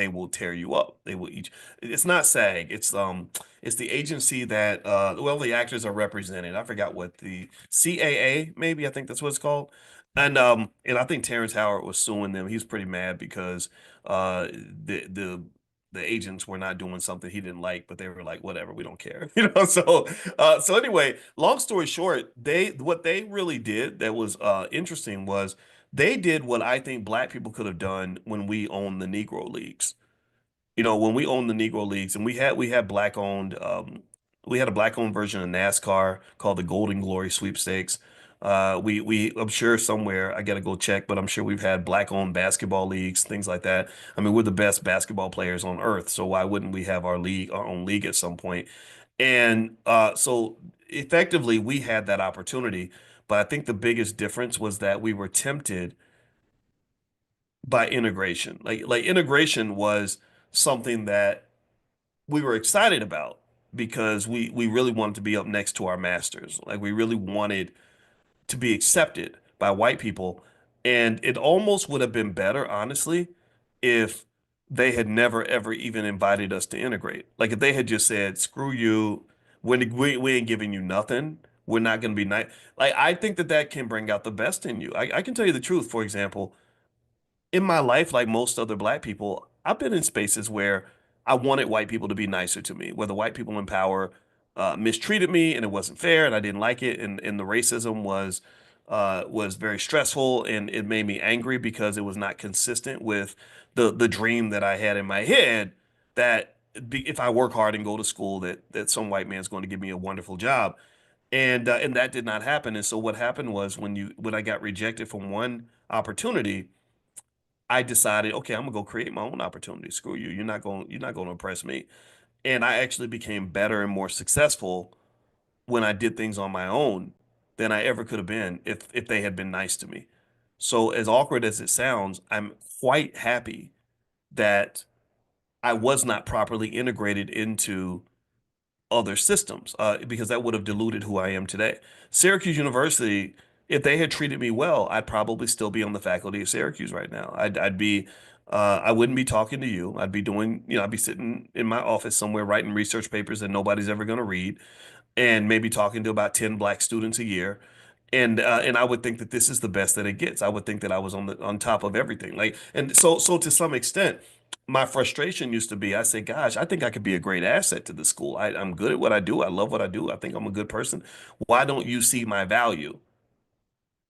they will tear you up. They will each. It's not SAG. It's the agency that well, the actors are represented. I forgot what the CAA, maybe, I think that's what it's called. And I think Terrence Howard was suing them. He was pretty mad because the agents were not doing something he didn't like, but they were like, whatever, we don't care. So anyway, long story short, they what they really did that was interesting was they did what I think black people could have done when we owned the Negro Leagues. When we owned the Negro Leagues, and we had black owned we had a black owned version of NASCAR called the Golden Glory Sweepstakes. We I'm sure somewhere, I gotta go check, but I'm sure we've had black owned basketball leagues, things like that. I mean, we're the best basketball players on earth, so why wouldn't we have our own league at some point? And so effectively we had that opportunity, but I think the biggest difference was that we were tempted by integration. Like integration was something that we were excited about because we really wanted to be up next to our masters. Like we really wanted to be accepted by white people. And it almost would have been better, honestly, if they had never ever even invited us to integrate. Like if they had just said, screw you, we ain't giving you nothing. We're not going to be nice. Like I think that that can bring out the best in you. I can tell you the truth. For example, in my life, like most other black people, I've been in spaces where I wanted white people to be nicer to me, where the white people in power mistreated me and it wasn't fair and I didn't like it, and the racism was very stressful and it made me angry because it was not consistent with the dream that I had in my head that if I work hard and go to school, that some white man's going to give me a wonderful job. And that did not happen. And so what happened was when I got rejected from one opportunity, I decided, okay, I'm gonna go create my own opportunity. Screw you. You're not going to impress me. And I actually became better and more successful when I did things on my own than I ever could have been if they had been nice to me. So as awkward as it sounds, I'm quite happy that I was not properly integrated into other systems because that would have diluted who I am today. Syracuse University, if they had treated me well, I'd probably still be on the faculty of Syracuse right now. I wouldn't be talking to you. I'd be doing, I'd be sitting in my office somewhere writing research papers that nobody's ever going to read, and maybe talking to about 10 black students a year. And I would think that this is the best that it gets. I would think that I was on top of everything. And so to some extent, my frustration used to be, I say, gosh, I think I could be a great asset to the school. I'm good at what I do. I love what I do. I think I'm a good person. Why don't you see my value?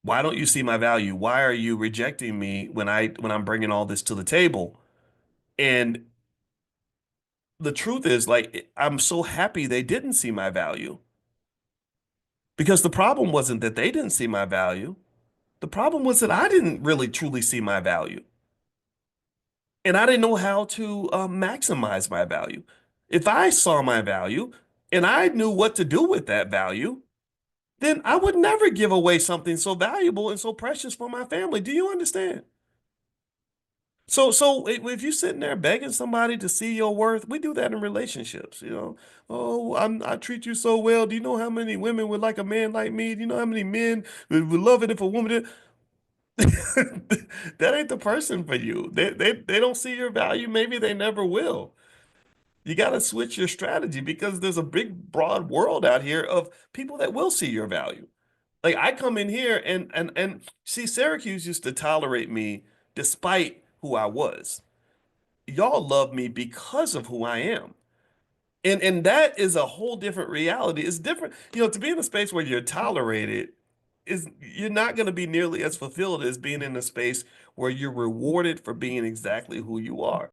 Why don't you see my value? Why are you rejecting me when I'm bringing all this to the table? And the truth is, like, I'm so happy they didn't see my value because the problem wasn't that they didn't see my value. The problem was that I didn't really truly see my value. And I didn't know how to maximize my value. If I saw my value and I knew what to do with that value, then I would never give away something so valuable and so precious for my family. Do you understand? So if you're sitting there begging somebody to see your worth, we do that in relationships. Oh, I treat you so well. Do you know how many women would like a man like me? Do you know how many men would love it if a woman did? That ain't the person for you. They don't see your value. Maybe they never will. You got to switch your strategy because there's a big, broad world out here of people that will see your value. Like I come in here and see Syracuse used to tolerate me despite who I was. Y'all love me because of who I am. And that is a whole different reality. It's different, to be in a space where you're tolerated is you're not going to be nearly as fulfilled as being in a space where you're rewarded for being exactly who you are.